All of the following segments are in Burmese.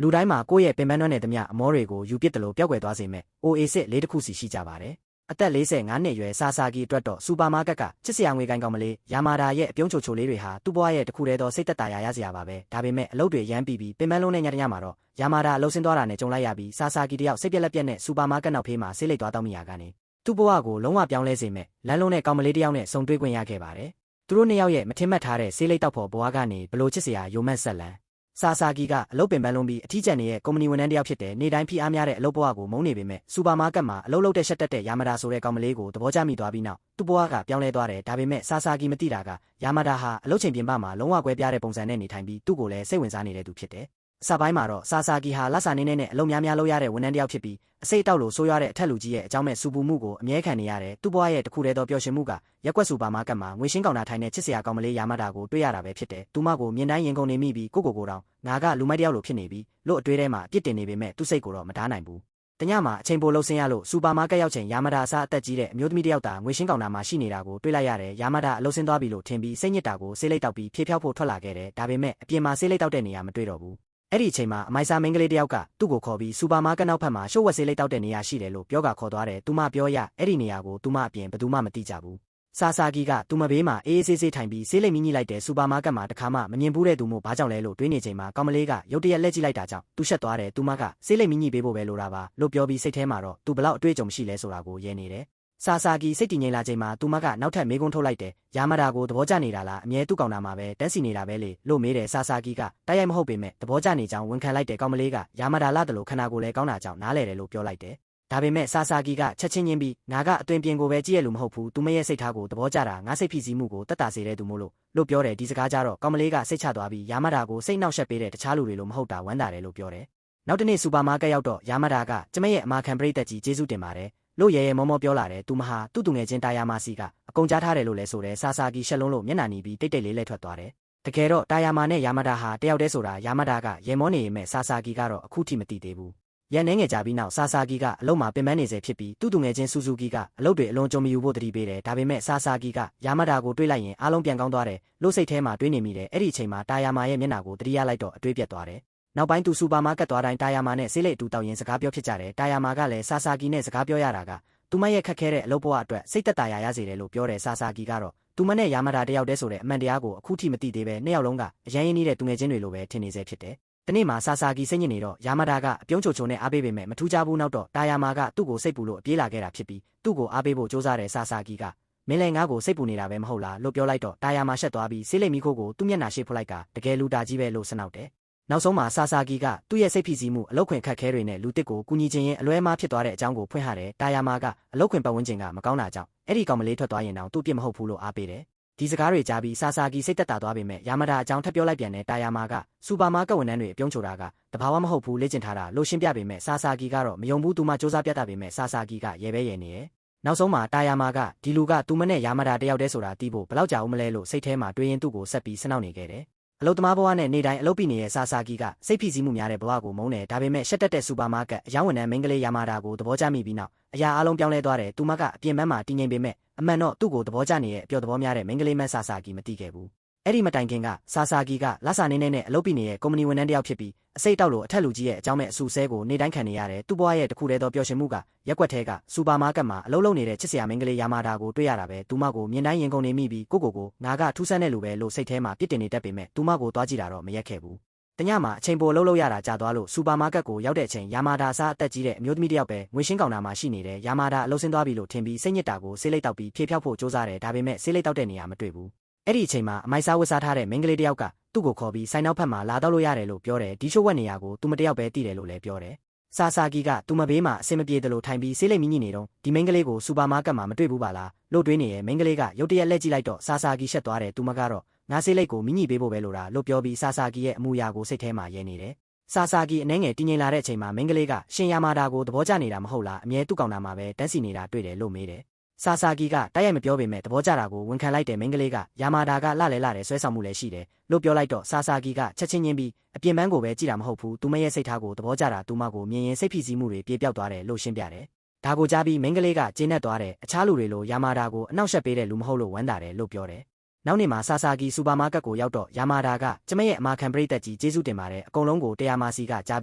လူတိုင်းမှာကိုယ့်ရဲ့ပင်ပန်းနှွမ်းတဲ့သမျှအမောတွေကိုယူပစ်တယ်လို့ပြောက်ွယ်သွားစေမဲ့ OA စစ်လေးတစ်ခုစီရှိကြပါတယ်အသက်45နှစ်အရွယ်ဆာဆာကီအတွက်တော့စူပါမားကတ်ကချစ်စရာငွေကိုင်းကောင်မလေးယာမာဒါရဲ့အပြုံးချိုချိုလေးတွေဟာသူ့ဘဝရဲ့တစ်ခုတည်းသောစိတ်သက်သာရာရစရာပါပဲဒါပေမဲ့အလုပ်တွေရမ်းပြီးပင်ပန်းလုံးနဲ့ညတညမှာတော့ယာမာဒါအလုပ်ဆင်းသွားတာနဲ့ကြုံလိုက်ရပြီးဆာဆာကီတယောက်စိတ်ပြက်လက်ပြက်နဲ့စူပါမားကတ်နောက်ဖေးမှာဆေးလိပ်သွားတောင်းမိရာကနေသူ့ဘဝကိုလုံးဝပြောင်းလဲစေမဲ့လမ်းလုံးနဲ့ကောင်မလေးတယောက်နဲ့ဆုံတွေ့ခွင့်ရခဲ့ပါတယ်သူတို့နှစ်ယောက်ရဲ့မထင်မှတ်ထားတဲ့ဆေးလိပ်တောက်ဖို့ဘဝကနေဘလို့ချစ်စရာယိုမန့်ဆက်လန်းဆာဆာကီကအလုပ်ပင်ပန်းလုံးပြီးအထီးကျန်နေတဲ့ကုမ္ပဏီဝန်ထမ်းတယောက်ဖြစ်တဲ့နေတိုင်းဖိအားများတဲ့အလုပ်ဘဝကိုမုန်းနေပေမဲ့စူပါမားကတ်မှာအလုပ်လုပ်တဲ့ရှက်တက်တဲ့ယာမာဒါဆိုတဲ့ကောင်မလေးကိုသဘောကျမိသွားပြီးနောက်သူ့ဘဝကပြောင်းလဲသွားတယ်ဒါပေမဲ့ဆာဆာကီမသိတာကယာမာဒါဟာအလုပ်ချိန်ပြင်ပမှာလုံးဝကွဲပြားတဲ့ပုံစံနဲ့နေထိုင်ပြီးသူ့ကိုလည်းစိတ်ဝင်စားနေတဲ့သူဖြစ်တယ်အစပိုင်းမှာတော့ဆာဆာကီဟာလက်စာနေနဲ့အလုပ်များလုပ်ရတဲ့ဝန်ထမ်းတယောက်ဖြစ်ပြီးအစိတ်တောက်လို့ဆိုးရွားတဲ့အထက်လူကြီးရဲ့အကြောင်းမဲ့စူပူမှုကိုအမြဲခံနေရတယ်သူ့ဘဝရဲ့တစ်ခုတည်းသောပျော်ရွှင်မှုကရက်ကွက်စူပါမားကတ်မှာငွေရှင်းကောင်တာထိုင်တဲ့ချစ်စရာကောင်မလေးယာမာဒါကိုတွေ့ရတာပဲဖြစ်တယ်သူမကိုမြင်တိုင်းရင်ကုန်နေမိပြီးကိုတောင်ငါကလူမိုက်တယောက်လိုဖြစ်နေပြီးလို့အတွေးထဲမှာအပြစ်တင်နေပေမဲ့သူ့စိတ်ကိုတော့မတားနိုင်ဘူးတညမှာအချိန်ပိုလှုပ်ဆင်းရလို့စူပါမားကတ်ရောက်ချိန်ယာမာဒါအစားအသက်ကြီးတဲ့အမျိုးသမီးတယောက်သာငွေရှင်းကောင်တာမှာရှိနေတာကိုတွေ့လိုက်ရတယ်ယာမာဒါအလုပ်ဆင်းသွားပြီလို့ထင်ပြီးစိတ်ညစ်တာကိုဆေးလိပ်တောက်ပြီးဖြေဖြောက်ဖို့ထွက်လာခဲ့တယ်ဒါပေမဲ့အပြင်မှာဆေးလိပ်တောက်တဲ့နေရာမတွေ့တော့ဘူးအဲ့ဒီအချိန်မှာအမိုက်စာမင်းကလေးတယောက်ကသူ့ကိုခေါ်ပြီးစူပါမားကတ်နောက်ဖက်မှာရှုပ်ဝက်ဆေးလိပ်တောက်တဲ့နေရာရှိတယ်လို့ပြောကခေါ်သွားတယ်သူမပြောရအဲ့ဒီနေရာကိုသူမအပြင်ဘယ်သူမှမသိကြဘူးဆာဆာကီကသူမဘေးမှာအေးဆေးထိုင်ပြီးဆေးလိပ်မြည်လိုက်တဲ့စူပါမားကတ်မှာတခါမှမမြင်ဘူးတဲ့သူမို့ဘာကြောင့်လဲလို့တွေးနေချိန်မှာကောင်မလေးကရုတ်တရက်လက်ကြည့်လိုက်တာကြောင့်သူရှက်သွားတယ်သူမကဆေးလိပ်မြည်ပေးဖို့ပဲလိုတာပါလို့ပြောပြီးစိတ်ထဲမှာတော့သူဘလောက်အတွေ့အကြုံရှိလဲဆိုတာကိုရဲနေတယ်ဆာဆာကီစိတ်တည်ငြိမ်လာချိန်မှာသူမကနောက်ထပ်မေးခွန်းထုတ်လိုက်တယ်ယာမာဒါကိုသဘောကျနေတာလားအမြဲသူ့ကောင်တာမှာပဲတန်းစီနေတာပဲလေလို့မေးတယ်ဆာဆာကီကတိုက်ရိုက်မဟုတ်ပေမဲ့သဘောကျနေကြောင်းဝန်ခံလိုက်တယ်ကောင်မလေးကယာမာဒါလာတယ်လို့ခန္ဓာကိုယ်လည်းကောင်းတာကြောင့်နားလဲတယ်လို့ပြောလိုက်တယ်ဒါပေမဲ့ဆာဆာကီကချက်ချင်းပြီးငါကအသွင်ပြင်ကိုပဲကြည့်ရလို့မဟုတ်ဘူးသူမရဲ့စိတ်ထားကိုသဘောကျတာငါစိတ်ဖိစီးမှုကိုတက်တာစေတဲ့သူမို့လို့ပြောတယ်ဒီစကားကြတော့ကောင်မလေးကစိတ်ချသွားပြီးယာမာဒါကိုစိတ်နှောက်ယှက်ပေးတဲ့တခြားလူတွေလိုမဟုတ်တာဝမ်းသာတယ်လို့ပြောတယ်နောက်တနေ့စူပါမားကတ်ရောက်တော့ယာမာဒါကကျမရဲ့အမာခံပရိသတ်ကြီးကျေးဇူးတင်ပါတယ်လို့ရဲမောပြောလာတယ်သူမဟာသူ့သူငယ်ချင်းတာယာမာစီကအကုန်ကြားထားတယ်လို့လဲဆိုတယ်ဆာဆာကီရှက်လုံးလို့မျက်နှာနီးပြီးတိတ်လေးလဲထွက်သွားတယ်တကယ်တော့တာယာမာနဲ့ယာမာဒါဟာတယောက်တည်းဆိုတာယာမာဒါကရဲမောနေမဲ့ဆာဆာကီကတော့အခုထိမသိသေးဘူးရန်နေငယ်ကြပြီးနောက်ဆာဆာကီကအလုံးမှာပင်ပန်းနေစေဖြစ်ပြီးသူ့သူငယ်ချင်းဆူဆူကီကအလုပ်တွေအလုံးကြုံမယူဖို့တတိပေးတယ်ဒါပေမဲ့ဆာဆာကီကယာမာဒါကိုတွေးလိုက်ရင်အားလုံးပြန်ကောင်းသွားတယ်လို့စိတ်ထဲမှာတွေးနေမိတယ်အဲ့ဒီအချိန်မှာတာယာမာရဲ့မျက်နှာကိုတတိယလိုက်တော့အတွေးပြတ်သွားတယ်နောက်ပိုင်းသူစူပါမားကတ်သွားတိုင်းတာယာမာနဲ့ဆေးလိပ်အတူတောက်ရင်စကားပြောဖြစ်ကြတယ်တာယာမာကလည်းဆာဆာကီနဲ့စကားပြောရတာကသူမရဲ့ခက်ခဲတဲ့အလုပ်ဘဝအတွက်စိတ်သက်သာရာရစေတယ်လို့ပြောတယ်ဆာဆာကီကတော့သူမနဲ့ယာမာဒါတယောက်တည်းဆိုတဲ့အမှန်တရားကိုအခုထိမသိသေးပဲနှစ်ယောက်လုံးကအရန်ရင်းနေတဲ့သူငယ်ချင်းတွေလိုပဲထင်နေစေဖြစ်တယ်။ဒီနေ့မှာဆာဆာကီစိတ်ညစ်နေတော့ယာမာဒါကအပြုံးချိုနဲ့အားပေးပေမဲ့မထူးခြားဘူးနောက်တော့တာယာမာကသူ့ကိုစိတ်ပူလို့အပြေးလာခဲ့တာဖြစ်ပြီးသူ့ကိုအားပေးဖို့စ조사တဲ့ဆာဆာကီကမင်းလည်းငါ့ကိုစိတ်ပူနေတာပဲမဟုတ်လားလို့ပြောလိုက်တော့တာယာမာရှက်သွားပြီးဆေးလိပ်မီခိုးကိုသူ့မျက်နှာရှိဖွလိုက်ကတကယ်လူတာကြီးပဲလို့စနောက်တယ်နောက်ဆုံးမှာဆာဆာကီကသူ့ရဲ့စိတ်ဖိစီးမှုအလောက်ခွင်ခက်ခဲတွေနဲ့လူတစ်ကိုကူညီခြင်းရင်အလွဲမားဖြစ်သွားတဲ့အကြောင်းကိုဖွင့်ဟတယ်တာယာမာကအလောက်ခွင်ပတ်ဝန်းကျင်ကမကောင်းတာကြောင့်အဲ့ဒီကောင်မလေးထွက်သွားရင်တောင်သူ့ပြစ်မဟုတ်ဘူးလို့အားပေးတယ်ဒီစကားတွေကြားပြီးဆာဆာကီစိတ်သက်သာသွားပေမဲ့ယာမာဒါအကြောင်းထပ်ပြောလိုက်ပြန်တဲ့တာယာမာကစူပါမားကတ်ဝန်ထမ်းတွေအပြုံးချိုတာကတဘာဝမဟုတ်ဘူးလေ့ကျင့်ထားတာလို့ရှင်းပြပေမဲ့ဆာဆာကီကတော့မယုံဘူးသူမှစ조사ပြတပေမဲ့ဆာဆာကီကရဲပဲရဲနေတယ်နောက်ဆုံးမှာတာယာမာကဒီလူကသူမနဲ့ယာမာဒါတယောက်တည်းဆိုတာတီးဖို့ဘလောက်ကြာဦးမလဲလို့စိတ်ထဲမှာတွေးရင်သူ့ကိုဆက်ပြီးစနှောက်နေခဲ့တယ်အလုတ်သမားဘဝနဲ့နေတိုင်းအလုပ်ပြီးနေတဲ့ဆာဆာကီကစိတ်ဖိစီးမှုများတဲ့ဘဝကိုမုန်းတယ်ဒါပေမဲ့ရှက်တက်တဲ့စူပါမားကတ်အယောင်ဝန်ထမ်းမင်းကလေးယာမာဒါကိုသဘောကျမိပြီးနောက်အရာအလုံးပြောင်းလဲသွားတယ်သူမကအပြင်ဘက်မှာတည်ငြိမ်ပေမဲ့အမှန်တော့သူ့ကိုသဘောကျနေတဲ့အပျော်သဘောများတဲ့မင်းကလေးမဆာဆာကီမသိခဲ့ဘူးအဲ့ဒီမတိုင်ခင်ကဆာဆာကီကလက်စာနေနဲ့အလုပ်ပြီးနေတဲ့ကုမ္ပဏီဝန်ထမ်းတယောက်ဖြစ်ပြီးအစိတ်တောက်လို့အထက်လူကြီးရဲ့အကြောင်းမဲ့အဆူဆဲကိုနေတိုင်းခံနေရတယ်သူ့ဘဝရဲ့တစ်ခုတည်းသောပျော်ရွှင်မှုကရက်ွက်ထဲကစူပါမားကတ်မှာအလုပ်လုပ်နေတဲ့ချစ်စရာမင်းကလေးယာမာဒါကိုတွေ့ရတာပဲသူမကိုမြင်တိုင်းရင်ကုန်နေမိပြီးကိုငါကထူးဆန်းတဲ့လူပဲလို့စိတ်ထဲမှာပြစ်တင်နေတတ်ပေမဲ့သူမကိုသွားကြည့်တာတော့မရက်ခဲ့ဘူးတညမှာအချိန်ပိုလုပ်ရတာကြာသွားလို့စူပါမားကတ်ကိုရောက်တဲ့အချိန်ယာမာဒါအစားအသက်ကြီးတဲ့အမျိုးသမီးတယောက်ပဲငွေရှင်းကောင်တာမှာရှိနေတယ်ယာမာဒါအလုပ်ဆင်းသွားပြီလို့ထင်ပြီးစိတ်ညစ်တာကိုဆေးလိပ်တောက်ပြီးဖြေဖြောက်ဖို့စ조사တယ်ဒါပေမဲ့ဆေးလိပ်တောက်တဲ့နေရာမတွေ့ဘူးအဲ့ဒီအချိန်မှာအမိုက်စားဝတ်စားထားတဲ့မင်းကလေးတယောက်ကသူ့ကိုခေါ်ပြီးဆိုင်နောက်ဖက်မှာလာတော့လို့ရတယ်လို့ပြောတယ်ဒီရှိုးဝက်နေရာကိုသူမတယောက်ပဲတည်တယ်လို့လည်းပြောတယ်ဆာဆာကီကသူမဘေးမှာအစင်မပြေတယ်လို့ထိုင်ပြီးဆေးလိပ်မြည်နေတော့ဒီမင်းကလေးကိုစူပါမားကတ်မှာမတွေ့ဘူးပါလားလို့တွေးနေရဲ့မင်းကလေးကရုတ်တရက်လက်ကြည့်လိုက်တော့ဆာဆာကီရှက်သွားတယ်သူမကတော့ငါဆေးလိပ်ကိုမြည်ပေးဖို့ပဲလိုတာလို့ပြောပြီးဆာဆာကီရဲ့အမူအရာကိုစိတ်ထဲမှာရဲနေတယ်ဆာဆာကီအနှဲငယ်တည်ငြိမ်လာတဲ့အချိန်မှာမင်းကလေးကရှင်ယာမာဒါကိုသဘောကျနေတာမဟုတ်လားအမြဲသူ့ကောင်တာမှာပဲတန်းစီနေတာတွေ့တယ်လို့မေးတယ်ဆာဆာကီကတိုက်ရိုက်မပြောပေမဲ့သဘောကျတာကိုဝန်ခံလိုက်တယ်မင်းကလေးကယာမာဒါကလှတယ်ဆွဲဆောင်မှုလည်းရှိတယ်လို့ပြောလိုက်တော့ဆာဆာကီကချက်ချင်းပြီးအပြင်ပန်းကိုပဲကြည့်တာမဟုတ်ဘူးသူမရဲ့စိတ်ထားကိုသဘောကျတာသူမကိုမြင်ရင်စိတ်ဖိစီးမှုတွေပြေပြောက်သွားတယ်လို့ရှင်းပြတယ်ဒါကိုကြားပြီးမင်းကလေးကကျင်းနဲ့သွားတယ်အခြားလူတွေလိုယာမာဒါကိုအနောက်ရှက်ပေးတဲ့လူမဟုတ်လို့ဝမ်းသာတယ်လို့ပြောတယ် နောက်နေ့မှာဆာဆာဂီစူပါမားကတ်ကိုရောက်တော့ယာမာဒါကကျမရဲ့အမာခံပရိသတ်ကြီးကျေးဇူးတင်ပါတယ်အကုန်လုံးကိုတရားမာစီကကြာ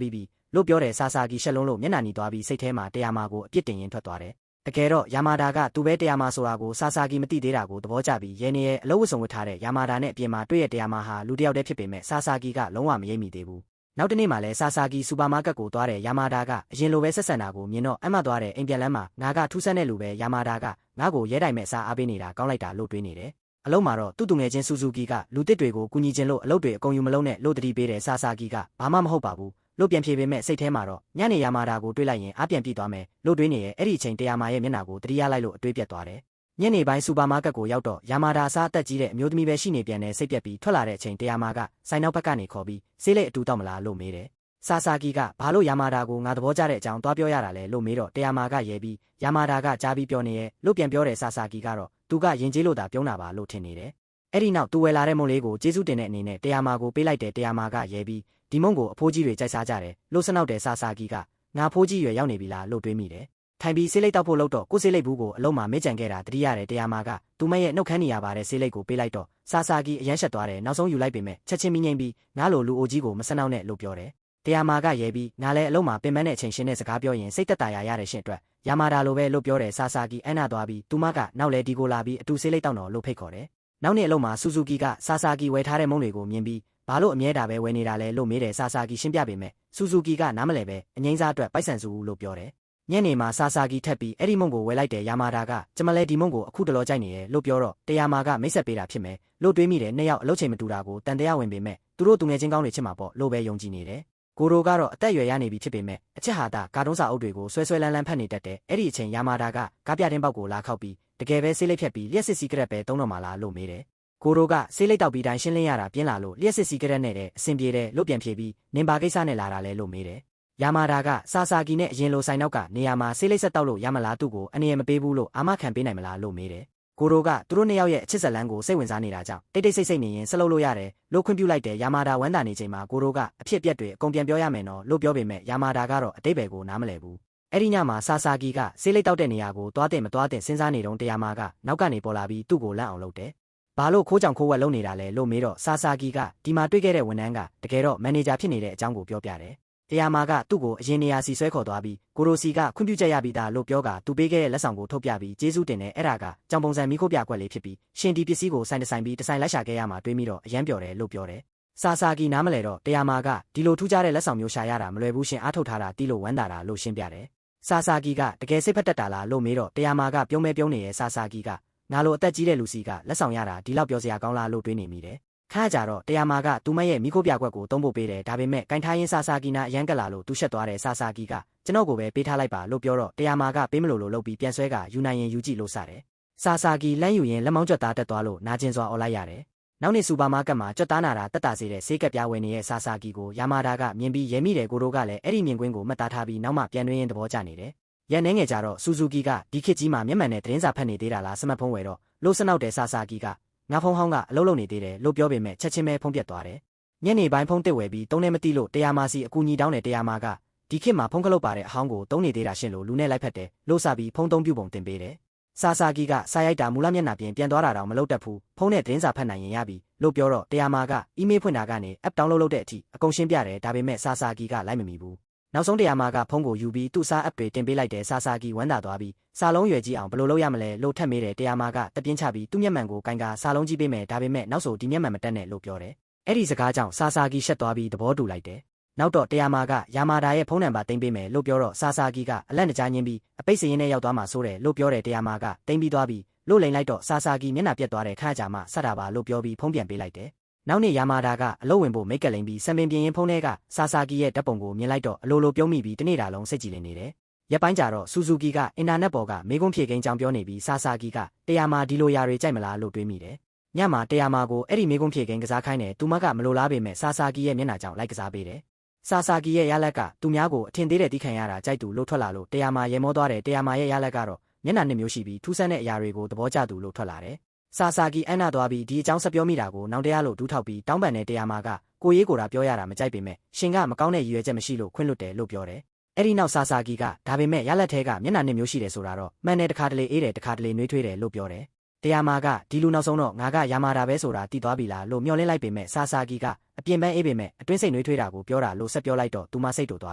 းပြီးလို့ပြောတယ်ဆာဆာဂီရှက်လုံးလို့မျက်နှာနီသွားပြီးစိတ်ထဲမှာတရားမာကိုအပြစ်တင်ရင်းထွက်သွားတယ်တကယ်တော့ယာမာဒါကသူပဲတရားမာဆိုတာကိုဆာဆာဂီမသိသေးတာကိုသဘောကျပြီးရဲနေရဲ့အလုပ်ဝတ်စုံဝတ်ထားတဲ့ယာမာဒါနဲ့အပြင်မှာတွေ့ရတရားမာဟာလူတစ်ယောက်တည်းဖြစ်ပေမဲ့ဆာဆာဂီကလုံးဝမရိပ်မိသေးဘူးနောက်တနေ့မှာလဲဆာဆာဂီစူပါမားကတ်ကိုသွားတဲ့ယာမာဒါကအရင်လိုပဲဆက်ဆံတာကိုမြင်တော့အမှတ်သွားတဲ့အိမ်ပြန်လမ်းမှာငါကထူးဆန်းတဲ့လူပဲယာမာဒါကငါ့ကိုရဲတိုင်မဲ့အစားအားပေးနေတာကောင်းလိုက်တာလို့တွေးနေတယ်အလုံးမှာတော့သူ့ငယ်ချင်းဆူဇူကီကလူတစ်တွေကိုကူညီခြင်းလို့အလုပ်တွေအကုန်ယူမလုံးနဲ့လို့တတိပေးတဲ့ဆာဆာဂီကဘာမှမဟုတ်ပါဘူးလို့ပြန်ဖြေပေမဲ့စိတ်ထဲမှာတော့ညနေယာမာဒါကိုတွေးလိုက်ရင်အားပြန်ပြေးသွားမယ်လို့တွေးနေရဲ့အဲ့ဒီအချိန်တရားမာရဲ့မျက်နှာကိုတတိယလိုက်လို့အတွေးပြတ်သွားတယ်ညနေပိုင်းစူပါမားကတ်ကိုရောက်တော့ယာမာဒါအစားအသက်ကြီးတဲ့အမျိုးသမီးပဲရှိနေပြန်တဲ့စိတ်ပြက်ပြီးထွက်လာတဲ့အချိန်တရားမာကဆိုင်နောက်ဘက်ကနေခေါ်ပြီးဆေးလိပ်အတူတောက်မလားလို့မေးတယ်ဆာဆာဂီကဘာလို့ယာမာဒါကိုငါသဘောကျတဲ့အကြောင်းသွားပြောရတာလဲလို့မေးတော့တရားမာကရဲပြီးယာမာဒါကကြားပြီးပြောနေရဲ့လို့ပြန်ပြောတဲ့ဆာဆာဂီကတော့သူကယဉ်ကျေးလို့သာပြုံးတာပါလို့ထင်နေတယ်အဲ့ဒီနောက်သူဝယ်လာတဲ့မုံလေးကိုကျေးဇူးတင်တဲ့အနေနဲ့တရားမာကိုပေးလိုက်တဲ့တရားမာကရဲပြီးဒီမုံကိုအဖိုးကြီးတွေကြိုက်စားကြတယ်လို့စနောက်တဲ့ဆာဆာဂီကငါဖိုးကြီးရွယ်ရောက်နေပြီလားလို့တွေးမိတယ်ထိုင်ပြီးဆေးလိပ်တောက်ဖို့လုပ်တော့ကိုဆေးလိပ်ဘူးကိုအလုံးမှာမစ်ကြံခဲ့တာတတိရတယ်တရားမာကသူမရဲ့နှုတ်ခမ်းနေရပါတဲ့ဆေးလိပ်ကိုပေးလိုက်တော့ဆာဆာဂီအရန်ရှက်သွားတယ်နောက်ဆုံးယူလိုက်ပေမဲ့ချက်ချင်းမိငိမ့်ပြီးငါလိုလူအိုကြီးကိုမစနောက်နဲ့လို့ပြောတယ်တရားမာကရဲပြီးငါလည်းအလုံးမှာပင်ပန်းတဲ့အချိန်ရှင်းတဲ့စကားပြောရင်စိတ်သက်သာရရတဲ့ရှင့်အတွက်ယာမာဒါလိုပဲလို့ပြောတယ်ဆာဆာဂီအန်နာသွားပြီးသူမကနောက်လဲဒီကိုလာပြီးအတူဆေးလိပ်တောက်တော့လို့ဖိတ်ခေါ်တယ်နောက်နေ့အလုံးမှာဆူဇူကီကဆာဆာဂီဝယ်ထားတဲ့မုံတွေကိုမြင်ပြီးဘာလို့အမြဲတာပဲဝယ်နေတာလဲလို့မေးတယ်ဆာဆာဂီရှင်းပြပေမဲ့ဆူဇူကီကနားမလဲပဲအငိမ့်စားအတွက်ပိုက်ဆံစုလို့ပြောတယ်ညနေမှာဆာဆာဂီထက်ပြီးအဲ့ဒီမုံကိုဝယ်လိုက်တဲ့ယာမာဒါကကျမလဲဒီမုံကိုအခုတလောကြိုက်နေရဲ့လို့ပြောတော့တရားမာကမိတ်ဆက်ပေးတာဖြစ်မယ်လို့တွေးမိတယ်နှစ်ယောက်အလုပ်ချိန်မတူတာကိုတန်တရားဝင်ပေမဲ့သူတို့သူငယ်ချင်းကောင်းတွေချစ်မှာပေါ့လို့ပဲယုံကြည်နေတယ်ကိုရိုကတော့အသက်အရွယ်ရနေပြီဖြစ်ပေမဲ့အချက်ဟာတာကာတွန်းစာအုပ်တွေကိုဆွဲလန်းဖတ်နေတတ်တယ်အဲ့ဒီအချိန်ယာမာဒါကကားပြတင်းပေါက်ကိုလာခောက်ပြီးတကယ်ပဲဆေးလိပ်ဖြတ်ပြီးလျှက်စစ်စီကရက်ပဲသုံးတော့မှလားလို့မေးတယ်ကိုရိုကဆေးလိပ်တောက်ပြီးတိုင်းရှင်းလင်းရတာပြင်းလာလို့လျှက်စစ်စီကရက်နဲ့တဲ့အဆင်ပြေတယ်လို့ပြန်ဖြေပြီးနင်ဘာကိစ္စနဲ့လာတာလဲလို့မေးတယ်ယာမာဒါကဆာဆာဂီနဲ့အရင်လိုဆိုင်နောက်ကနေရာမှာဆေးလိပ်ဆက်တောက်လို့ရမလားသူ့ကိုအနေရမပေးဘူးလို့အာမခံပေးနိုင်မလားလို့မေးတယ်ကိုရိုကသူတို့နှစ်ယောက်ရဲ့အချစ်ဇလန်းကိုစိတ်ဝင်စားနေတာကြောင့်တိတ်ဆိတ်နေရင်ဆက်လုပ်လို့ရတယ်လို့ခွင့်ပြုလိုက်တယ်ယာမာဒါဝမ်းသာနေချိန်မှာကိုရိုကအဖြစ်ပြက်တွေအကုန်ပြန်ပြောရမယ်နော်လို့ပြောပေမဲ့ယာမာဒါကတော့အတိတ်ဘယ်ကိုနားမလည်ဘူးအဲ့ဒီညမှာဆာဆာဂီကဆေးလိပ်တောက်တဲ့နေရာကိုသွားတဲ့မသွားတဲ့စဉ်းစားနေတော့တရားမာကနောက်ကနေပေါ်လာပြီးသူ့ကိုလန့်အောင်လုပ်တယ်ဘာလို့ခိုးကြောင်ခိုးဝက်လုပ်နေတာလဲလို့မေးတော့ဆာဆာဂီကဒီမှာတွေ့ခဲ့တဲ့ဝန်ထမ်းကတကယ်တော့မန်နေဂျာဖြစ်နေတဲ့အကြောင်းကိုပြောပြတယ်တရားမာကသူ့ကိုအရင်နေရာစီဆွဲခေါ်သွားပြီးကိုရိုစီကခွင့်ပြုချက်ရပြီးသားလို့ပြောကသူပေးခဲ့တဲ့လက်ဆောင်ကိုထုတ်ပြပြီးကျေးဇူးတင်တယ်အဲ့ဒါကကြောင်ပုံစံမီးခိုးပြကွက်လေးဖြစ်ပြီးရှင်ဒီပစ္စည်းကိုဆိုင်ပြီးတဆိုင်လိုက်ရှာခဲ့ရမှာတွေးမိတော့အရန်ပျော်တယ်လို့ပြောတယ်ဆာဆာဂီနားမလဲတော့တရားမာကဒီလိုထူးခြားတဲ့လက်ဆောင်မျိုးရှာရတာမလွယ်ဘူးရှင်အားထုတ်ထားတာတီးလို့ဝမ်းသာတာလို့ရှင်းပြတယ်ဆာဆာဂီကတကယ်စိတ်ဖက်တက်တာလားလို့မေးတော့တရားမာကပြုံးနေရဲ့ဆာဆာဂီကငါလိုအသက်ကြီးတဲ့လူစီကလက်ဆောင်ရတာဒီလောက်ပြောစရာကောင်းလားလို့တွေးနေမိတယ်ခါကြတော့တရားမာကသူမရဲ့မိခိုးပြကွက်ကိုသုံးဖို့ပေးတယ်ဒါပေမဲ့ကင်ထားရင်ဆာဆာဂီနာအရန်ကလာလို့သူရှက်သွားတယ်ဆာဆာဂီကကျွန်တော်ကိုပဲပေးထားလိုက်ပါလို့ပြောတော့တရားမာကပေးမလို့လုပ်ပြီးပြန်ဆွဲကယူနိုင်ရင်ယူကြည့်လို့စတယ်ဆာဆာဂီလမ်းယူရင်လက်မောင်းကျွတ်သားတက်သွားလို့နာကျင်စွာអော်လိုက်ရတယ်နောက်နေ့စူပါမားကတ်မှာကျွတ်သားနာတာတက်တာစေတဲ့ဆေးကပ်ပြားဝယ်နေတဲ့ဆာဆာဂီကိုယာမာဒါကမြင်ပြီးရဲမိတယ်ကိုတို့ကလည်းအဲ့ဒီမြင်ကွင်းကိုမှတ်သားထားပြီးနောက်မှပြန်တွင်းရင်သဘောကျနေတယ်ရန်နေငယ်ကြတော့ဆူဇူကီကဒီခေတ်ကြီးမှာမျက်မှန်နဲ့သတင်းစာဖတ်နေသေးတာလားစမတ်ဖုံးဝယ်တော့လို့စနောက်တဲ့ဆာဆာဂီကငါဖုံးဟောင်းကအလုပ်လုပ်နေသေးတယ်လို့ပြောပေမဲ့ချက်ချင်းပဲဖုံးပြတ်သွားတယ်ညနေပိုင်းဖုံးတစ်ဝယ်ပြီးတုံးနေမသိလို့တရားမာစီအကူညီတောင်းတဲ့တရားမာကဒီခေတ်မှာဖုံးကလုတ်ပါတဲ့အဟောင်းကိုတုံးနေသေးတာရှင့်လို့လူနဲ့လိုက်ဖက်တယ်လို့စပြီးဖုံးသုံးပြုပုံတင်ပေးတယ်ဆာဆာဂီကစာရိုက်တာမူလမျက်နှာပြင်ပြန်သွားတာတော့မလုပ်တတ်ဘူးဖုံးနဲ့သတင်းစာဖတ်နိုင်ရင်ရပြီလို့ပြောတော့တရားမာကအီးမေးလ်ဖွင့်တာကနေ app download လုပ်တဲ့အထိအကုန်ရှင်းပြတယ်ဒါပေမဲ့ဆာဆာဂီကလိုက်မမီဘူးနောက်ဆုံးတရားမာကဖုံးကိုယူပြီးသူ့စား app တွေတင်ပေးလိုက်တယ်ဆာဆာဂီဝမ်းသာသွားပြီးစာလုံးရွယ်ကြီးအောင်ဘယ်လိုလုပ်ရမလဲလို့ထပ်မေးတယ်တရားမာကတပြင်းချပြီးသူ့မျက်မှန်ကိုကင်ကစာလုံးကြီးပေးမယ်ဒါပေမဲ့နောက်ဆိုဒီမျက်မှန်မတက်နဲ့လို့ပြောတယ်အဲ့ဒီစကားကြောင့်ဆာဆာဂီရှက်သွားပြီးသဘောတူလိုက်တယ်နောက်တော့တရားမာကယာမာဒါရဲ့ဖုန်းနံပါတ်တင်ပေးမယ်လို့ပြောတော့ဆာဆာဂီကအလက်နကြားညင်းပြီးအပိတ်စရင်နဲ့ရောက်သွားမှဆိုတယ်လို့ပြောတယ်တရားမာကတင်ပြီးသွားပြီးလို့လိန်လိုက်တော့ဆာဆာဂီမျက်နှာပြက်သွားတဲ့ခါကြမှာဆက်တာပါလို့ပြောပြီးဖုန်းပြန်ပေးလိုက်တယ်နောက်နေ့ယာမာဒါကအလုပ်ဝင်ဖို့မိတ်ကလိန်ပြီးစံပင်ပြင်းရင်ဖုန်းထဲကဆာဆာဂီရဲ့ဓာတ်ပုံကိုမြင်လိုက်တော့အလိုလိုပြုံးမိပြီးတနေ့တာလုံးစိတ်ကြည်လင်နေတယ်ရက်ပိုင်းကြာတော့ဆူဇူကီကအင်တာနက်ပေါ်ကမေးခွန်းဖြေကိန်းကြောင်းပြောနေပြီးဆာဆာဂီကတရားမာဒီလိုယာတွေကြိုက်မလားလို့တွေးမိတယ်ညမှာတရားမာကိုအဲ့ဒီမေးခွန်းဖြေကိန်းကစားခိုင်းတယ်သူမကမလိုလားပေမဲ့ဆာဆာဂီရဲ့မျက်နှာကြောင့်လိုက်ကစားပေးတယ်ဆာဆာဂီရဲ့ရလက်ကသူများကိုအထင်သေးတဲ့တီးခံရတာကြိုက်သူလို့ထွက်လာလို့တရားမာရေမောသွားတယ်တရားမာရဲ့ရလက်ကတော့မျက်နှာနှစ်မျိုးရှိပြီးထူးဆန်းတဲ့အရာတွေကိုသဘောကျသူလို့ထွက်လာတယ်ဆာဆာဂီအန်နာသွားပြီးဒီအကြောင်းဆက်ပြောမိတာကိုနောင်တရားလို့ဒူးထောက်ပြီးတောင်းပန်တဲ့တရားမာကကိုရေးကိုတာပြောရတာမကြိုက်ပေမဲ့ရှင်ကမကောင်းတဲ့ရည်ရွယ်ချက်မရှိလို့ခွင့်လွတ်တယ်လို့ပြောတယ်အဲ့ဒီနောက်ဆာဆာဂီကဒါပေမဲ့ရလက်ထဲကမျက်နှာနှစ်မျိုးရှိတယ်ဆိုတာတော့မှန်တယ်တခါတလေအေးတယ်တခါတလေနှွေးထွေးတယ်လို့ပြောတယ် တရားမာကဒီလူနောက်ဆုံးတော့ငါကယာမာတာပဲဆိုတာသိသွားပြီလားလို့မျှော်လင့်လိုက်ပေမဲ့ဆာဆာဂီကအပြင်ပန်းအေးပေမဲ့အတွင်းစိတ်နှွေးထွေးတာကိုပြောတာလို့ဆက်ပြောလိုက်တော့သူမစိတ်တို့သွာ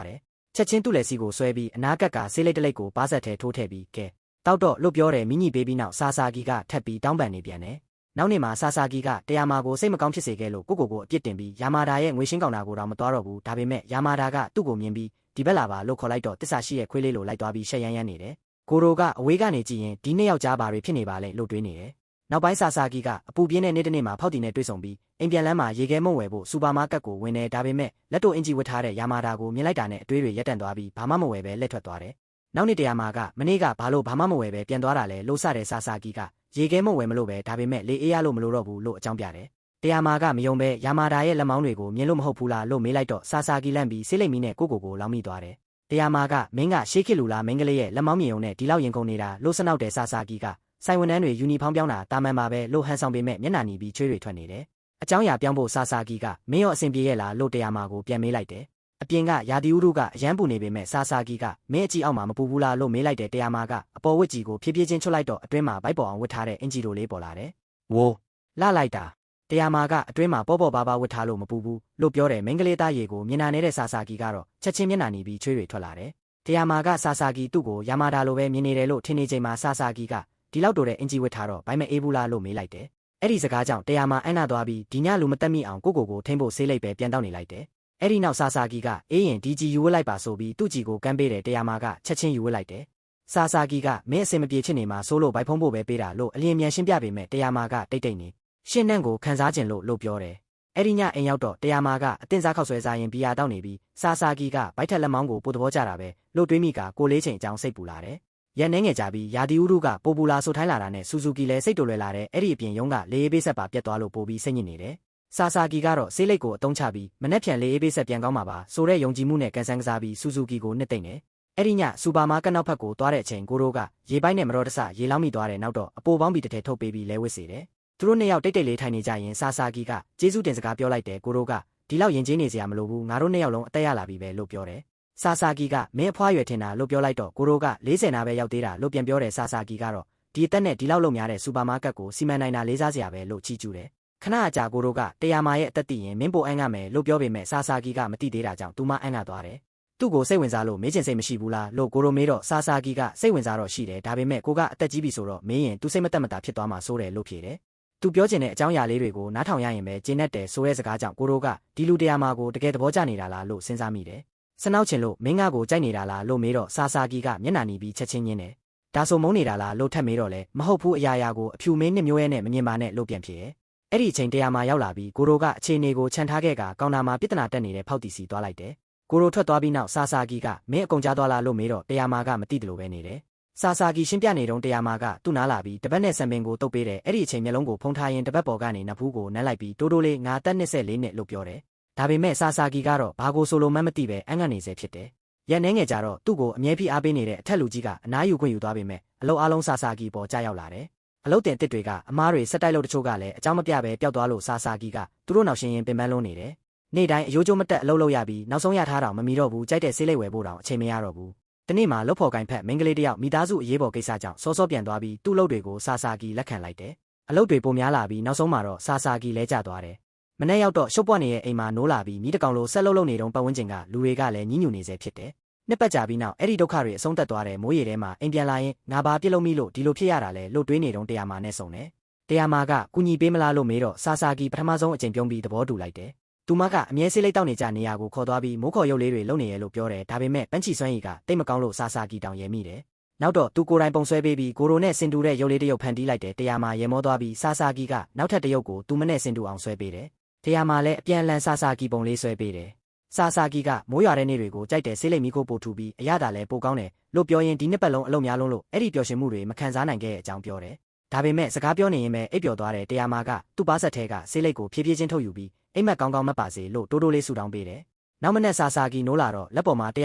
းတယ်ချက်ချင်းသူ့လက်စီကိုဆွဲပြီးအနားကပ်ကဆေးလိပ်တစ်လိပ်ကိုပါးဆက်ထဲထိုးထည့်ပြီးကဲတောက်တော့လို့ပြောတယ်မိညီပေးပြီးနောက်ဆာဆာဂီကထပ်ပြီးတောင်းပန်နေပြန်တယ်နောက်နေ့မှာဆာဆာဂီကတရားမာကိုစိတ်မကောင်းဖြစ်စေခဲ့လို့ကိုအပြစ်တင်ပြီးယာမာတာရဲ့ငွေရှင်းကောင်တာကိုတော့မသွားတော့ဘူးဒါပေမဲ့ယာမာတာကသူ့ကိုမြင်ပြီးဒီဘက်လာပါလို့ခေါ်လိုက်တော့တစ္ဆာရှိရဲ့ခွေးလေးလိုလိုက်သွားပြီးရှက်ရမ်းနေတယ်ကိုရိုကအဝေးကနေကြည့်ရင်ဒီနှစ်ယောက်ကြားဘာတွေဖြစ်နေပါလဲလို့တွေးနေတယ်နောက်ပိုင်းဆာဆာဂီကအပူပြင်းတဲ့နေ့တစ်နေ့မှာဖောက်တီနဲ့တွေ့ဆုံပြီးအိမ်ပြန်လမ်းမှာရေခဲမုံဝယ်ဖို့စူပါမားကတ်ကိုဝင်တယ်ဒါပေမဲ့လက်တို့အင်ဂျီဝတ်ထားတဲ့ယာမာတာကိုမြင်လိုက်တာနဲ့အတွေးတွေရက်တန့်သွားပြီးဘာမှမဝယ်ပဲလက်ထွက်သွားတယ်နောက်နေ့တရားမာကမနေ့ကဘာလို့ဘာမှမဝယ်ပဲပြန်သွားတာလဲလို့စတဲ့ဆာဆာဂီကရေခဲမုံဝယ်မလို့ပဲဒါပေမဲ့လေအေးရလို့မလို့တော့ဘူးလို့အကြောင်းပြတယ်တရားမာကမယုံပဲယာမာတာရဲ့လက်မောင်းတွေကိုမြင်လို့မဟုတ်ဘူးလားလို့မေးလိုက်တော့ဆာဆာဂီလန့်ပြီးဆေးလိပ်မီးနဲ့ကိုလောင်းမိသွားတယ်တရားမာကမင်းကရှေးခေတ်လူလားမင်းကလေးရဲ့လက်မောင်းမြင်ုံနဲ့ဒီလောက်ရင်ကုန်နေတာလို့စနောက်တဲ့ဆာဆာဂီကဆိုင်ဝန်ထမ်းတွေယူနီဖောင်းပြောင်းတာတာမန်ပါပဲလို့ဟန်ဆောင်ပေမဲ့မျက်နှာနီပြီးချွေးတွေထွက်နေတယ်အကြောင်းအရာပြောင်းဖို့ဆာဆာဂီကမင်းရောအဆင်ပြေရဲ့လားလို့တရားမာကိုပြန်မေးလိုက်တယ်အပြင်ကယာတီဦးတို့ကအရန်ပူနေပေမဲ့ဆာဆာဂီကမင်းအကြည့်အောက်မှာမပူဘူးလားလို့မေးလိုက်တယ်တရားမာကအပေါ်ဝတ်ကြီးကိုဖြည်းဖြည်းချင်းချွတ်လိုက်တော့အတွင်းမှာဗိုက်ပေါ်အောင်ဝတ်ထားတဲ့အင်ဂျီတို့လေးပေါ်လာတယ်ဝိုးလှလိုက်တာတရားမာကအတွင်းမှာပေါ့ပေါ့ပါပါဝတ်ထားလို့မပူဘူးလို့ပြောတယ်မိန်းကလေးသားရေကိုမြင်နာနေတဲ့ဆာဆာဂီကတော့ချက်ချင်းမျက်နှာနီပြီးချွေးတွေထွက်လာတယ်တရားမာကဆာဆာဂီသူ့ကိုယာမာတာလိုပဲမြင်နေတယ်လို့ထင်နေချိန်မှာဆာဆာဂီကဒီလောက်တိုတဲ့အင်ဂျီဝတ်ထားတော့ဘိုင်းမအေးဘူးလားလို့မေးလိုက်တယ်အဲ့ဒီစကားကြောင့်တရားမာအန်းနာသွားပြီးဒီညလူမတက်မိအောင်ကိုထိမ့်ဖို့ဆေးလိပ်ပဲပြန်တောက်နေလိုက်တယ်အဲ့ဒီနောက်ဆာဆာဂီကအေးရင်ဒီဂျီယူဝတ်လိုက်ပါဆိုပြီးသူ့ဂျီကိုကမ်းပေးတယ်တရားမာကချက်ချင်းယူဝတ်လိုက်တယ်ဆာဆာဂီကမင်းအစင်မပြေဖြစ်နေမှာစိုးလို့ဘိုက်ဖုံးဖို့ပဲပေးတာလို့အလင်းမြန်ရှင်းပြပေမဲ့တရားမာကတိတ်နေရှင်းနှံ့ကိုခံစားကျင်လို့ပြောတယ်အဲ့ဒီညအိမ်ရောက်တော့တရားမာကအတင်းစားခောက်ဆွဲစားရင်ဘီယာတောက်နေပြီးဆာဆာဂီကဗိုက်ထက်လက်မောင်းကိုပို့သဘောကျတာပဲလို့တွေးမိကကိုလေးချိန်အကြောင်းစိတ်ပူလာတယ်ရန်နေငယ်ကြပြီးယာတီဦးတို့ကပိုပူလာဆိုထိုင်းလာတာနဲ့ဆူဇူကီလည်းစိတ်တူလွယ်လာတယ်အဲ့ဒီအပြင်ရုံးကလေအေးပေးဆက်ပါပြတ်သွားလို့ပိုပြီးစိတ်ညစ်နေတယ်ဆာဆာဂီကတော့ဆေးလိပ်ကိုအတုံးချပြီးမနှက်ပြန်လေအေးပေးဆက်ပြန်ကောင်းမှာပါဆိုတဲ့ယုံကြည်မှုနဲ့ကန်ဆန်းကစားပြီးဆူဇူကီကိုနှစ်သိမ့်တယ်အဲ့ဒီညစူပါမားကတ်နောက်ဖက်ကိုသွားတဲ့အချိန်ကိုရိုကရေပိုက်နဲ့မတော်တဆရေလောင်းမိသွားတယ်နောက်တော့အပိုပေါင်းပြီးတစ်ထည်ထုတ်ပေးပြီးလဲဝစ်စေတယ်သူတို့နှစ်ယောက်တိတ်လေးထိုင်နေကြရင်ဆာဆာဂီကကျေးဇူးတင်စကားပြောလိုက်တယ်ကိုရိုကဒီလောက်ရင်ကျေးနေစရာမလိုဘူးငါတို့နှစ်ယောက်လုံးအသက်ရလာပြီပဲလို့ပြောတယ်ဆာဆာဂီကမင်းအဖွားရွယ်ထင်တာလို့ပြောလိုက်တော့ကိုရိုက40နာပဲရောက်သေးတာလို့ပြန်ပြောတယ်ဆာဆာဂီကတော့ဒီအသက်နဲ့ဒီလောက်လုံများတဲ့စူပါမားကတ်ကိုစီမံနိုင်တာလေးစားစရာပဲလို့ချီးကျူးတယ်ခဏအကြာကိုရိုကတရားမာရဲ့အသက်သိရင်မင်းပိုအန်းကမယ်လို့ပြောပေမဲ့ဆာဆာဂီကမသိသေးတာကြောင့်သူမအန်းကသွားတယ်သူ့ကိုစိတ်ဝင်စားလို့မေးချင်စိတ်မရှိဘူးလားလို့ကိုရိုမေးတော့ဆာဆာဂီကစိတ်ဝင်စားတော့ရှိတယ်ဒါပေမဲ့ကိုကအသက်ကြီးပြီဆိုတော့မေးရင်သူစိတ်မတက်မတာဖြစ်သွားမှာစိုးတယ်လို့ဖြေတယ်သူပြောချင်တဲ့အကြောင်းအရာလေးတွေကိုနားထောင်ရရင်ပဲကျင်းတတ်တယ်ဆိုတဲ့စကားကြောင့်ကိုရိုကဒီလူတရားမာကိုတကယ်သဘောကျနေတာလားလို့စဉ်းစားမိတယ်စနောက်ချင်လို့မင်းကကိုကြိုက်နေတာလားလို့မေးတော့ဆာဆာဂီကမျက်နှာနီပြီးချက်ချင်းညင်းတယ်ဒါဆိုမုန်းနေတာလားလို့ထပ်မေးတော့လဲမဟုတ်ဘူးအရာကိုအဖြူမင်းနှစ်မျိုးရဲ့နဲ့မမြင်ပါနဲ့လို့ပြန်ဖြေတယ်အဲ့ဒီအချိန်တရားမာရောက်လာပြီးကိုရိုကအခြေအနေကိုခြံထားခဲ့ကကောင်တာမှာပြဿနာတက်နေတဲ့ဖောက်တီစီသွားလိုက်တယ်ကိုရိုထွက်သွားပြီးနောက်ဆာဆာဂီကမင်းအကုန်ကြားသွားလားလို့မေးတော့တရားမာကမသိတယ်လို့ပဲနေတယ်ဆာဆာဂီရှင်းပြနေတော့တရားမာကသူ့နားလာပြီးတပတ်နဲ့ဆံပင်ကိုတုပ်ပေးတယ်အဲ့ဒီအချိန်မျက်လုံးကိုဖုံးထားရင်တပတ်ပေါ်ကနေနဖူးကိုနမ်းလိုက်ပြီးတိုးလေးငါတက်24နှစ်လို့ပြောတယ်ဒါပေမဲ့ဆာဆာဂီကတော့ဘာကိုဆိုလိုမှန်းမသိပဲအန်းကနေစေဖြစ်တယ်ရန်နေငယ်ကြတော့သူ့ကိုအမြဲဖိအားပေးနေတဲ့အထက်လူကြီးကအနားယူခွင့်ယူသွားပေမဲ့အလုံးအားလုံးဆာဆာဂီပေါ်ကြားရောက်လာတယ်အလုတ်တင်တစ်တွေကအမားတွေဆက်တိုက်လို့တချို့ကလည်းအကြောင်းမပြပဲပျောက်သွားလို့ဆာဆာဂီကသူတို့နောက်ရှင်ရင်ပင်ပန်းလုံးနေတယ်နေ့တိုင်းအယိုးကျိုးမတက်အလုပ်လုပ်ရပြီးနောက်ဆုံးရထားတော့မမီတော့ဘူးကြိုက်တဲ့ဆေးလိပ်ဝယ်ဖို့တောင်အချိန်မရတော့ဘူးတနေ့မှာလုတ်ဖော်ကိုင်ဖက်မင်းကလေးတယောက်မိသားစုအရေးပေါ်ကိစ္စကြောင့်စောပြန်သွားပြီးသူ့လုပ်တွေကိုဆာဆာဂီလက်ခံလိုက်တယ်အလုပ်တွေပုံများလာပြီးနောက်ဆုံးမှာတော့ဆာဆာဂီလဲကျသွားတယ်မနေ့ရောက်တော့ရှုပ်ပွက်နေတဲ့အိမ်မှာနိုးလာပြီးမိတကောင်လိုဆက်လုပ်နေတုန်းပတ်ဝန်းကျင်ကလူတွေကလည်းညှိညူနေစေဖြစ်တယ်နှစ်ပတ်ကြာပြီးနောက်အဲ့ဒီဒုက္ခတွေအဆုံးသတ်သွားတယ်မိုးရေထဲမှာအိမ်ပြန်လာရင်ငါဘာပြစ်လို့မိလို့ဒီလိုဖြစ်ရတာလဲလို့တွေးနေတုန်းတရားမာနဲ့ဆုံတယ်တရားမာကကူညီပေးမလားလို့မေးတော့ဆာဆာဂီပထမဆုံးအကြိမ်ပြုံးပြီးသဘောတူလိုက်တယ်သူမကအမြဲဆေးလိပ်တောက်နေကြနေရာကိုခေါ်သွားပြီးမိုးခေါ်ရုပ်လေးတွေလုံနေရလို့ပြောတယ်ဒါပေမဲ့ပန်းချီစွမ်းရည်ကတိတ်မကောင်းလို့ဆာဆာဂီတောင်ရဲမိတယ်နောက်တော့သူကိုယ်တိုင်ပုံဆွဲပေးပြီးကိုရိုနဲ့စင်တူတဲ့ရုပ်လေးတစ်ရုပ်ဖန်တီးလိုက်တယ်တရားမာရဲမောသွားပြီးဆာဆာဂီကနောက်ထပ်တစ်ရုပ်ကိုသူမနဲ့စင်တူအောင်ဆွဲပေးတယ်တရားမာလည်းအပြန်လန်ဆာဆာဂီပုံလေးဆွဲပေးတယ်ဆာဆာဂီကမိုးရွာတဲ့နေ့တွေကိုကြိုက်တယ်ဆေးလိပ်မီကိုပို့ထူပြီးအရသာလည်းပိုကောင်းတယ်လို့ပြောရင်ဒီနှစ်ပတ်လုံးအလုပ်များလုံးလို့အဲ့ဒီပျော်ရွှင်မှုတွေမခံစားနိုင်ခဲ့တဲ့အကြောင်းပြောတယ်ဒါပေမဲ့စကားပြောနေရင်ပဲအိပ်ပျော်သွားတယ်တရားမာကသူ့ပါဆက်ထဲကဆေးလိပ်ကိုဖြည်းဖြည်းချင်းထုတ်ယူပြီးအိမ်မက်ကောင်းမပါစေလို့တိုးလေးဆူတောင်းပေးတယ်နောက်မနေ့ဆာဆာဂီနိုးလာတော့လက်ပေါ်မှာတ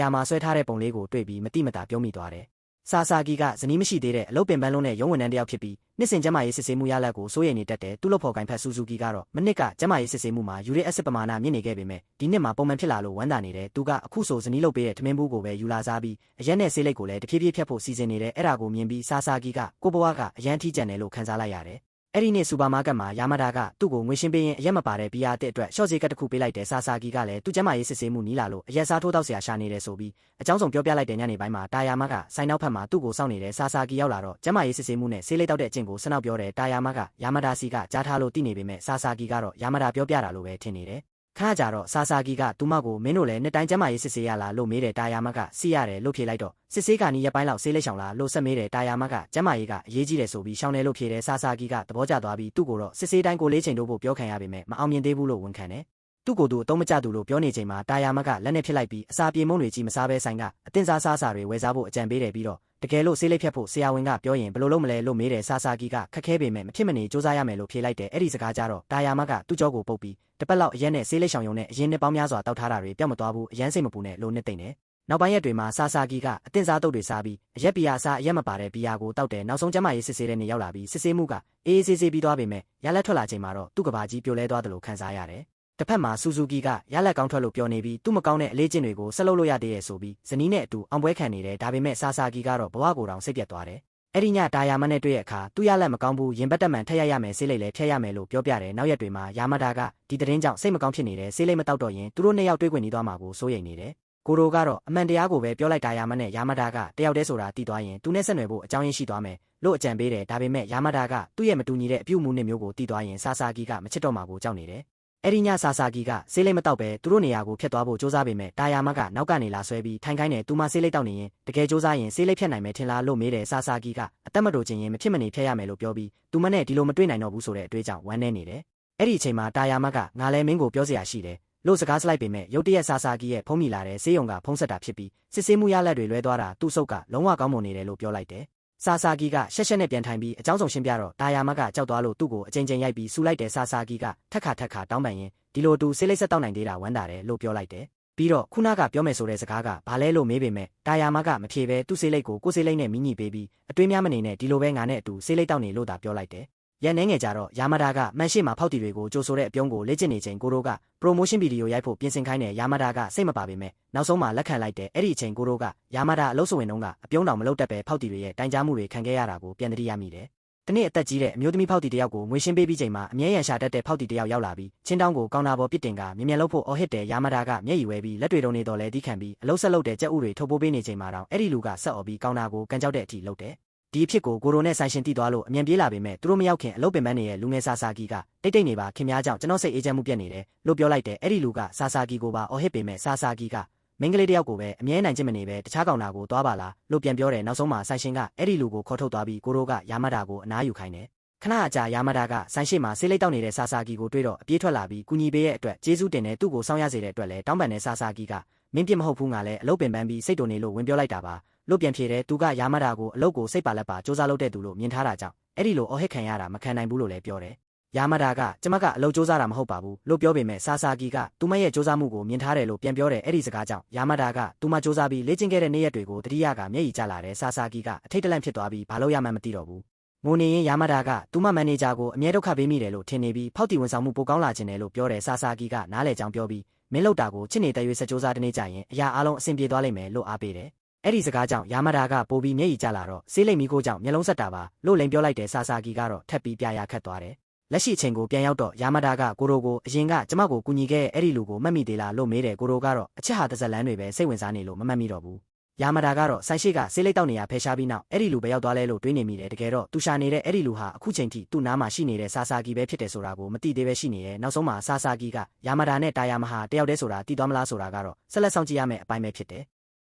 ရားမာဆွဲထားတဲ့ပုံလေးကိုတွေ့ပြီးမတိမတာပြုံးမိသွားတယ် ဆာဆာဂီကဇနီးမရှိသေးတဲ့အလုပ်ပင်ပန်းလုံးနဲ့ရုံးဝန်ထမ်းတစ်ယောက်ဖြစ်ပြီးနှစ်စဉ်ကျန်းမာရေးစစ်ဆေးမှုရလဒ်ကိုစိုးရိမ်နေတတ်တဲ့သူ့လုပ်ဖော်ကိုင်ဖက်ဆူဇူကီကတော့မနစ်ကကျန်းမာရေးစစ်ဆေးမှုမှာယူရစ်အက်ဆစ်ပမာဏမြင့်နေခဲ့ပေမဲ့ဒီနှစ်မှာပုံမှန်ဖြစ်လာလို့ဝမ်းသာနေတယ်သူကအခုဆိုဇနီးလုပ်ပေးတဲ့ထမင်းဘူးကိုပဲယူလာစားပြီးအရက်နဲ့ဆေးလိပ်ကိုလည်းတဖြည်းဖြည်းဖြတ်ဖို့စီစဉ်နေတယ်အဲ့ဒါကိုမြင်ပြီးဆာဆာဂီကကိုဘွားကအရန်ထီးကျန်တယ်လို့ခံစားလိုက်ရတယ်အဲ့ဒီနေ့စူပါမားကတ်မှာယာမာဒါကသူ့ကိုငွေရှင်းပေးရင်အရက်မပါတဲ့ဘီယာအစ်အတွက်ရှော့ဈေးကတ်တစ်ခုပေးလိုက်တဲ့ဆာဆာဂီကလည်းသူ့ကျန်းမာရေးစစ်ဆေးမှုနီးလာလို့အရက်စားထိုးတောက်ဆရာရှာနေတယ်ဆိုပြီးအကြောင်းစုံပြောပြလိုက်တဲ့ညနေပိုင်းမှာတာယာမကဆိုင်နောက်ဖက်မှာသူ့ကိုစောင့်နေတဲ့ဆာဆာဂီရောက်လာတော့ကျန်းမာရေးစစ်ဆေးမှုနဲ့ဆေးလိပ်တောက်တဲ့အကျင့်ကိုစနောက်ပြောတဲ့တာယာမကယာမာဒါစီကကြားထားလို့သိနေပေမဲ့ဆာဆာဂီကတော့ယာမာဒါပြောပြတာလို့ပဲထင်နေတယ်ခါကြတော့ဆာဆာဂီကသူမကိုမင်းတို့လည်းနှစ်တိုင်းကျမ်းမာရေးစစ်ဆေးရလားလို့မေးတယ်တာယာမကစီးရတယ်လို့ဖြေလိုက်တော့စစ်ဆေးကနီးရက်ပိုင်းလောက်ဆေးလိပ်ရှောင်လားလို့ဆက်မေးတယ်တာယာမကကျမ်းမာရေးကအရေးကြီးတယ်ဆိုပြီးရှောင်တယ်လို့ဖြေတယ်ဆာဆာဂီကသဘောကျသွားပြီးသူ့ကိုတော့စစ်ဆေးတိုင်းကိုလေးချိန်တို့ဖို့ပြောခံရပေမဲ့မအောင်မြင်သေးဘူးလို့ဝန်ခံတယ်သူ့ကိုယ်သူအတုံးမကျသူလို့ပြောနေချိန်မှာတာယာမကလက်နဲ့ဖြစ်လိုက်ပြီးအစာပြေမုံတွေကြီးမစားဘဲဆိုင်ကအတင်းစားစားစာတွေဝယ်စားဖို့အကြံပေးတယ်ပြီးတော့တကယ်လို့ဆေးလိပ်ဖြတ်ဖို့ဆရာဝန်ကပြောရင်ဘယ်လိုလုပ်မလဲလို့မေးတယ်ဆာဆာဂီကခက်ခဲပေမဲ့မဖြစ်မနေစူးစမ်းရမယ်လို့ဖြေလိုက်တယ်အဲ့ဒီစကားကြတော့တာယာမကသူ့ကြောကိုပုတ်ပြီးတပတ်လောက်အရက်နဲ့ဆေးလိပ်ရှောင်ရုံနဲ့အရင်နှစ်ပေါင်းများစွာတောက်ထားတာတွေပြောင်းမသွားဘူးအရန်စိတ်မပူနဲ့လို့နှစ်သိမ့်တယ်နောက်ပိုင်းရက်တွေမှာဆာဆာဂီကအတင်းစားတုပ်တွေစားပြီးအရက်ဘီယာစားအရက်မပါတဲ့ဘီယာကိုတောက်တယ်နောက်ဆုံးကျမရေးစစ်ဆေးတဲ့နေ့ရောက်လာပြီးစစ်ဆေးမှုကအေးအေးဆေးဆေးပြီးသွားပေမဲ့ရလက်ထွက်လာချိန်မှာတော့သူ့ကဘာကြီးပြိုလဲသွားတယ်လို့ခံစားရတယ်တစ်ဖက်မှာဆူဇူကီကရလက်ကောင်းထွက်လို့ပြောနေပြီးသူ့မကောင်းတဲ့အလေးကျင့်တွေကိုဆက်လုပ်လို့ရသေးရဲ့ဆိုပြီးဇနီးနဲ့အတူအောင်ပွဲခံနေတယ်ဒါပေမဲ့ဆာဆာဂီကတော့ဘဝကိုတောင်စိတ်ပြတ်သွားတယ်အဲ့ဒီညတာယာမနဲ့တွေ့ရအခါသူ့ရလက်မကောင်းဘူးရင်ပတ်တက်မှန်ထက်ရမယ်ဆေးလိပ်လည်းထက်ရမယ်လို့ပြောပြတယ်နောက်ရက်တွေမှာယာမာဒါကဒီသတင်းကြောင့်စိတ်မကောင်းဖြစ်နေတယ်ဆေးလိပ်မတောက်တော့ရင်သူတို့နှစ်ယောက်တွေ့ခွင့်နေသွားမှာကိုစိုးရိမ်နေတယ်ကိုရိုကတော့အမှန်တရားကိုပဲပြောလိုက်တာယာမနဲ့ယာမာဒါကတယောက်တည်းဆိုတာသိသွားရင်သူနဲ့ဆက်နွယ်ဖို့အကြောင်းရင်းရှိသွားမယ်လို့အကြံပေးတယ်ဒါပေမဲ့ယာမာဒါကသူ့ရဲ့မတူညီတဲ့အပြုအမူနဲ့မျိုးကိုသိသွားရင်ဆာဆာဂီကမချစ်တော့မှာကိုကြောက်နေတယ်အဲ့ဒီညဆာဆာဂီကဆေးလိပ်မတောက်ပဲသူတို့နေရာကိုဖျက်သွားဖို့စူးစမ်းပေမဲ့တာယာမကနောက်ကနေလာဆွဲပြီးထိုင်ခိုင်းတယ်သူမဆေးလိပ်တောက်နေရင်တကယ်စူးစမ်းရင်ဆေးလိပ်ဖျက်နိုင်မယ်ထင်လားလို့မေးတယ်ဆာဆာဂီကအသက်မတိုချင်ရင်မဖြစ်မနေဖျက်ရမယ်လို့ပြောပြီးသူမနဲ့ဒီလိုမတွေ့နိုင်တော့ဘူးဆိုတဲ့အတွေ့အကြုံဝမ်းနေနေတယ်အဲ့ဒီအချိန်မှာတာယာမကငါလည်းမင်းကိုပြောစရာရှိတယ်လို့စကားစလိုက်ပေမဲ့ရုတ်တရက်ဆာဆာဂီရဲ့ဖုံးမိလာတဲ့ဆေးရုံကဖုံးဆက်တာဖြစ်ပြီးစစ်ဆေးမှုရလဒ်တွေလွဲသွားတာသူ့စုပ်ကလုံးဝကောင်းမွန်နေတယ်လို့ပြောလိုက်တယ်ဆာဆာဂီကရှက်ရှက်နဲ့ပြန်ထိုင်ပြီးအကြောင်းဆုံးရှင်းပြတော့တာယာမကကြောက်သွားလို့သူ့ကိုအချိန်ချင်းရိုက်ပြီးဆူလိုက်တယ်ဆာဆာဂီကထက်ခါတောင်းပန်ရင်ဒီလိုတူဆေးလိပ်ဆက်တောက်နိုင်သေးတာဝမ်းသာတယ်လို့ပြောလိုက်တယ်ပြီးတော့ခုနကပြောမယ်ဆိုတဲ့စကားကဘာလဲလို့မေးပေမဲ့တာယာမကမဖြေပဲသူ့ဆေးလိပ်ကိုကိုယ်ဆေးလိပ်နဲ့မိညီပေးပြီးအတွေးများမနေနဲ့ဒီလိုပဲငါနဲ့အတူဆေးလိပ်တောက်နေလို့သာပြောလိုက်တယ်ရန်နေငယ်ကြတော့ယာမာဒါကမန်ရှိမှာဖောက်တီတွေကိုကြိုဆိုတဲ့အပြုံးကိုလေ့ကျင့်နေချိန်ကိုရိုကပရိုမိုးရှင်းဗီဒီယိုရိုက်ဖို့ပြင်ဆင်ခိုင်းတဲ့ယာမာဒါကစိတ်မပါပေမဲ့နောက်ဆုံးမှာလက်ခံလိုက်တယ်အဲ့ဒီအချိန်ကိုရိုကယာမာဒါအလုပ်ဆိုဝင်တုန်းကအပြုံးတောင်မလုပ်တတ်ပဲဖောက်တီတွေရဲ့တိုင်ကြားမှုတွေခံခဲ့ရတာကိုပြန်သတိရမိတယ်တနေ့အသက်ကြီးတဲ့အမျိုးသမီးဖောက်တီတယောက်ကိုငွေရှင်းပေးပြီးချိန်မှာအမြဲရန်ရှာတတ်တဲ့ဖောက်တီတယောက်ရောက်လာပြီးချင်းတောင်းကိုကောင်နာပေါ်ပစ်တင်ကမြင်မြန်လို့ဖို့အော်ဟစ်တဲ့ယာမာဒါကမျက်ရည်ဝဲပြီးလက်တွေတုံနေတော့လဲတီးခံပြီးအလုံးဆက်လုပ်တဲ့ကြက်ဥတွေထုတ်ပိုးပေးနေချိန်မှာတော့အဲ့ဒီလူကဆက်အော်ပြီးကောင်နာကိုကန်ကြောက်တဲ့အထိလုပ်တယ်ဒီအဖြစ်ကိုကိုရိုနဲ့ဆိုင်ရှင်တီးသွားလို့အမြန်ပြေးလာပေမဲ့သူတို့မရောက်ခင်အလုပ်ပင်ပန်းနေတဲ့လူငယ်ဆာဆာဂီကတိတ်နေပါခင်များကြောင့်ကျွန်တော်စိတ်အေးချမ်းမှုပြတ်နေတယ်လို့ပြောလိုက်တယ်အဲ့ဒီလူကဆာဆာဂီကိုပါအော်ဟစ်ပေမဲ့ဆာဆာဂီကမင်းကလေးတယောက်ကိုပဲအမြဲနိုင်ချင်မနေပဲတခြားကောင်နာကိုသွားပါလားလို့ပြန်ပြောတယ်နောက်ဆုံးမှာဆိုင်ရှင်ကအဲ့ဒီလူကိုခေါ်ထုတ်သွားပြီးကိုရိုကယာမာဒါကိုအနားယူခိုင်းတယ်ခဏအကြာယာမာဒါကဆိုင်ရှိမှာဆေးလိပ်တောက်နေတဲ့ဆာဆာဂီကိုတွေ့တော့အပြေးထွက်လာပြီးကူညီပေးရဲ့အတွက်ကျေးဇူးတင်တယ်သူ့ကိုစောင့်ရစေတဲ့အတွက်လည်းတောင်းပန်တဲ့ဆာဆာဂီကမင်းပြစ်မဟုတ်ဘူးငါလည်းအလုပ်ပင်ပန်းပြီးစိတ်တုန်နေလို့ဝင်ပြောလိုက်တာပါလို့ပြန်ဖြေတယ်သူကယာမာဒါကိုအလုပ်ကိုစိတ်ပါလက်ပါစူးစမ်းလုပ်တဲ့သူလို့မြင်ထားတာကြောင့်အဲ့ဒီလိုအော်ဟစ်ခံရတာမခံနိုင်ဘူးလို့လည်းပြောတယ်ယာမာဒါကကျမကအလုပ်စူးစမ်းတာမဟုတ်ပါဘူးလို့ပြောပေမဲ့ဆာဆာဂီကသူမရဲ့စူးစမ်းမှုကိုမြင်ထားတယ်လို့ပြန်ပြောတယ်အဲ့ဒီစကားကြောင့်ယာမာဒါကသူမစူးစမ်းပြီးလေ့ကျင့်ခဲ့တဲ့နေ့ရက်တွေကိုတတိယကမျက်ရည်ကျလာတယ်ဆာဆာဂီကအထိတ်တလန့်ဖြစ်သွားပြီးဘာလို့ရမှန်းမသိတော့ဘူးငိုနေရင်ယာမာဒါကသူမမန်နေဂျာကိုအမြဲဒုက္ခပေးမိတယ်လို့ထင်နေပြီးဖောက်တီဝန်ဆောင်မှုပိုကောင်းလာခြင်းတယ်လို့ပြောတယ်ဆာဆာဂီကနားလေကြောင်ပြောပြီးမင်းလောက်တာကိုချစ်နေတဲ့ရွေးစကြိုးစားတဲ့နေ့ကျရင်အရာအလုံးအဆင်ပြေသွားလိမ့်မယ်လို့အားပေးတယ်အဲ့ဒီစကားကြောင့်ယာမာဒါကပိုပြီးမျက်ရည်ကျလာတော့ဆေးလိပ်မီကိုကြောင့်မျက်လုံးဆက်တာပါလို့လိန်ပြောလိုက်တယ်ဆာဆာဂီကတော့ထပ်ပြီးပြရာခတ်သွားတယ်လက်ရှိအချိန်ကိုပြန်ရောက်တော့ယာမာဒါကကိုရိုကိုအရင်ကကျမကိုကူညီခဲ့တဲ့အဲ့ဒီလူကိုမှတ်မိသေးလားလို့မေးတယ်ကိုရိုကတော့အချက်ဟာတစ်စက်လန်းတွေပဲစိတ်ဝင်စားနေလို့မမှတ်မိတော့ဘူးယာမာဒါကတော့ဆိုင်ရှိကဆေးလိပ်တောက်နေရဖယ်ရှားပြီးနောက်အဲ့ဒီလူပဲရောက်သွားလဲလို့တွေးနေမိတယ်တကယ်တော့သူရှာနေတဲ့အဲ့ဒီလူဟာအခုချိန်ထိသူ့နားမှာရှိနေတဲ့ဆာဆာဂီပဲဖြစ်တယ်ဆိုတာကိုမသိသေးပဲရှိနေရဲ့နောက်ဆုံးမှာဆာဆာဂီကယာမာဒါနဲ့တာယာမဟာတယောက်တည်းဆိုတာသိသွားမလားဆိုတာကတော့ဆက်လက်စောင့်ကြည့်ရမယ့်အပိုင်းပဲဖြစ်တယ်